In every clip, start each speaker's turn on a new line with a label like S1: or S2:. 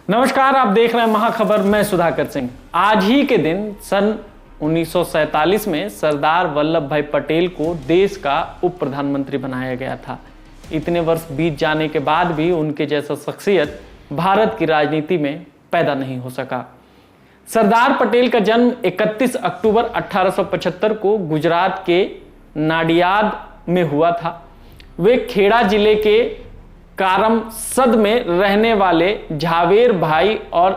S1: नमस्कार, आप देख रहे हैं महाखबर। मैं सुधाकर सिंह। आज ही के दिन सन 1947 में सरदार वल्लभ भाई पटेल को देश का उप प्रधानमंत्री बनाया गया था। इतने वर्ष बीत जाने के बाद भी उनके जैसा शख्सियत भारत की राजनीति में पैदा नहीं हो सका। सरदार पटेल का जन्म 31 अक्टूबर 1875 को गुजरात के नाडियाद में हुआ था। वे खेड़ा जिले के कारमसद में रहने वाले झावेर भाई और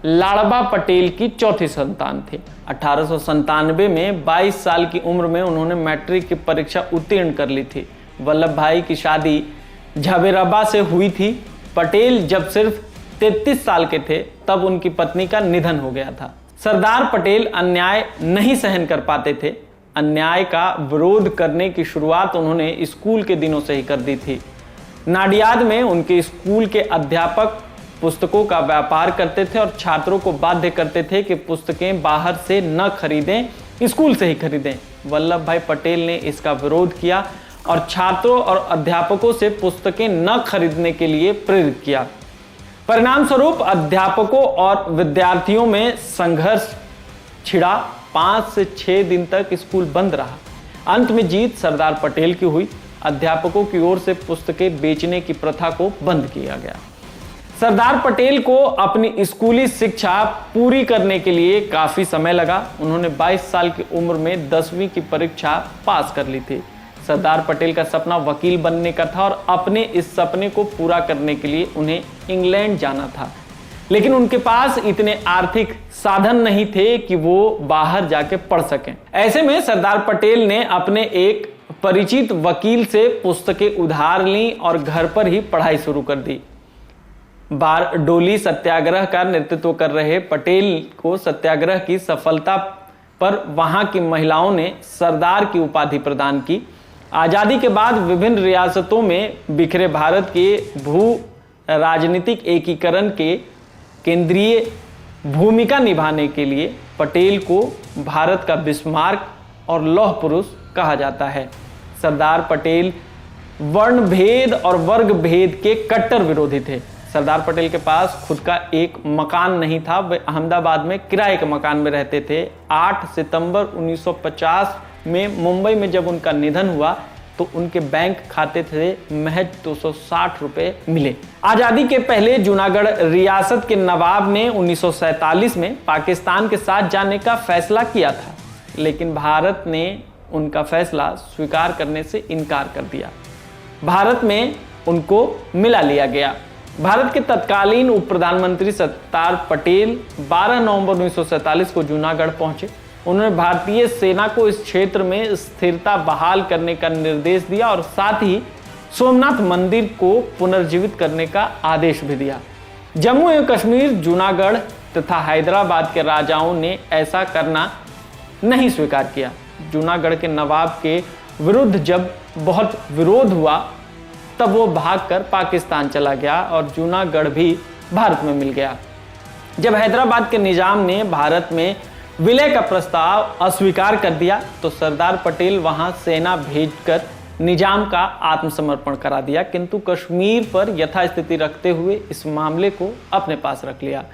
S1: लाड़बा पटेल की चौथी संतान थे। 1897 में 22 साल की उम्र में उन्होंने मैट्रिक की परीक्षा उत्तीर्ण कर ली थी। वल्लभ भाई की शादी झावेराबा से हुई थी। पटेल जब सिर्फ 33 साल के थे तब उनकी पत्नी का निधन हो गया था। सरदार पटेल अन्याय नहीं सहन कर पाते थे। अन्याय का विरोध करने की शुरुआत उन्होंने स्कूल के दिनों से ही कर दी थी। नाडियाद में उनके स्कूल के अध्यापक पुस्तकों का व्यापार करते थे और छात्रों को बाध्य करते थे कि पुस्तकें बाहर से न खरीदें, स्कूल से ही खरीदें। वल्लभ भाई पटेल ने इसका विरोध किया और छात्रों और अध्यापकों से पुस्तकें न खरीदने के लिए प्रेरित किया। परिणाम स्वरूप अध्यापकों और विद्यार्थियों में संघर्ष छिड़ा। 5 से 6 दिन तक स्कूल बंद रहा। अंत में जीत सरदार पटेल की हुई। अध्यापकों की ओर से पुस्तकें बेचने की प्रथा को बंद किया गया। सरदार पटेल को अपनी स्कूली शिक्षा पूरी करने के लिए काफी समय लगा। उन्होंने 22 साल की उम्र में 10वीं की परीक्षा पास कर ली थी। सरदार पटेल का सपना वकील बनने का था और अपने इस सपने को पूरा करने के लिए उन्हें इंग्लैंड जाना था, लेकिन उनके पास इतने आर्थिक साधन नहीं थे कि वो बाहर जाके पढ़ सकें। ऐसे में सरदार पटेल ने अपने एक परिचित वकील से पुस्तकें उधार ली और घर पर ही पढ़ाई शुरू कर दी। बारडोली सत्याग्रह का नेतृत्व कर रहे पटेल को सत्याग्रह की सफलता पर वहां की महिलाओं ने सरदार की उपाधि प्रदान की। आजादी के बाद विभिन्न रियासतों में बिखरे भारत के भू राजनीतिक एकीकरण के केंद्रीय भूमिका निभाने के लिए पटेल को भारत का बिस्मार्क और लौह पुरुष कहा जाता है। सरदार पटेल वर्ण भेद और वर्ग भेद के कट्टर विरोधी थे। सरदार पटेल के पास खुद का एक मकान नहीं था। वे अहमदाबाद में किराए के मकान में रहते थे। 8 सितंबर 1950 में मुंबई में जब उनका निधन हुआ तो उनके बैंक खाते थे महज 260 रुपए मिले। आजादी के पहले जूनागढ़ रियासत के नवाब ने 1947 में पाकिस्तान के साथ जाने का फैसला किया था, लेकिन भारत ने उनका फैसला स्वीकार करने से इनकार कर दिया। भारत में उनको मिला लिया गया। भारत के तत्कालीन उप प्रधानमंत्री सरदार पटेल 12 नवंबर 1947 को जूनागढ़ पहुंचे। उन्होंने भारतीय सेना को इस क्षेत्र में स्थिरता बहाल करने का निर्देश दिया और साथ ही सोमनाथ मंदिर को पुनर्जीवित करने का आदेश भी दिया। जम्मू एवं कश्मीर, जूनागढ़ तथा हैदराबाद के राजाओं ने ऐसा करना नहीं स्वीकार किया। जूनागढ़ के नवाब के विरुद्ध जब बहुत विरोध हुआ तब वो भागकर पाकिस्तान चला गया और जूनागढ़ भी भारत में मिल गया। जब हैदराबाद के निजाम ने भारत में विलय का प्रस्ताव अस्वीकार कर दिया तो सरदार पटेल वहां सेना भेजकर निजाम का आत्मसमर्पण करा दिया, किंतु कश्मीर पर यथास्थिति रखते हुए इस मामले को अपने पास रख लिया।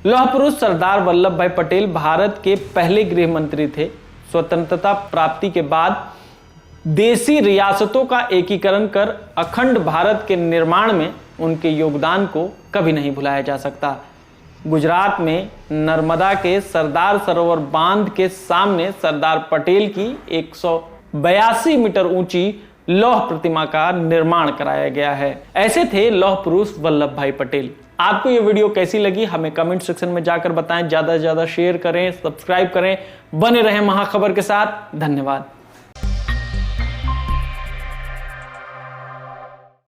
S1: लौह पुरुष सरदार वल्लभ भाई पटेल भारत के पहले गृह मंत्री थे। स्वतंत्रता प्राप्ति के बाद देशी रियासतों का एकीकरण कर अखंड भारत के निर्माण में उनके योगदान को कभी नहीं भुलाया जा सकता। गुजरात में नर्मदा के सरदार सरोवर बांध के सामने सरदार पटेल की 182 मीटर ऊंची लौह प्रतिमा का निर्माण कराया गया है। ऐसे थे लौह पुरुष वल्लभ भाई पटेल। आपको ये वीडियो कैसी लगी हमें कमेंट सेक्शन में जाकर बताएं। ज्यादा से ज्यादा शेयर करें, सब्सक्राइब करें, बने रहें महाखबर के साथ। धन्यवाद।